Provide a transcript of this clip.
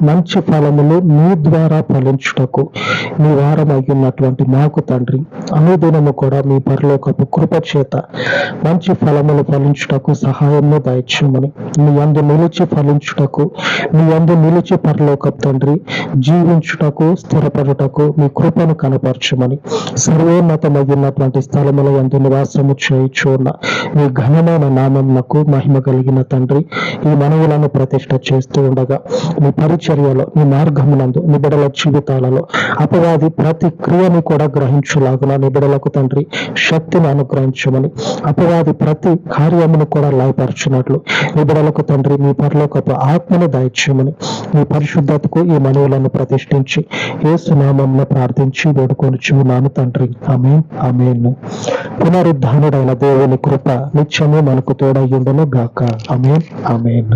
మంచి ఫలములు నీ ద్వారా ఫలించుటకు నీ వారం అయ్యున్నటువంటి మాకు తండ్రి అనుదినము కూడా మీ పరలోకపు కృప చేత మంచి ఫలములు ఫలించుటకు సహాయము దయచేయమని, నీ యందు నిలిచి ఫలించుటకు, నీ యందు నిలిచి పరలోకపు తండ్రి జీవించుటకు, స్థిరపడుటకు మీ కృపను కనపరచమని, సర్వోన్నతమైనటువంటి స్థలముల యందు నివాసము చేయుచున్న మీ ఘనమైన నామమునకు మహిమ కలిగిన తండ్రి ఈ మనవులను ప్రతిష్ట చేస్తూ ఉండగా నీ పరిచర్యలో, నీ మార్గమునందు, నీ బిడ్డల జీవితాలలో అపవాది ప్రతి క్రియను కూడా గ్రహించులాగున నీ బిడ్డలకు తండ్రి శక్తిని అనుగ్రహించమని, అపవాది ప్రతి కార్యమును కూడా లయపరచున్నట్లు నీ బిడ్డలకు తండ్రి మీ పరలోకపు ఆత్మను దయచేయమని, మీ పరిశుద్ధతకు ఈ మనవులను ప్రతిష్ఠించి యేసు నామమున ప్రార్థించి వేడుకొనుచున్నాను తండ్రి. ఆమేన్, ఆమేన్. పునరుద్ధానుడైన దేవుని కృప నిత్యము మనకు తోడయ్యుండును గాక. ఆమేన్, ఆమేన్.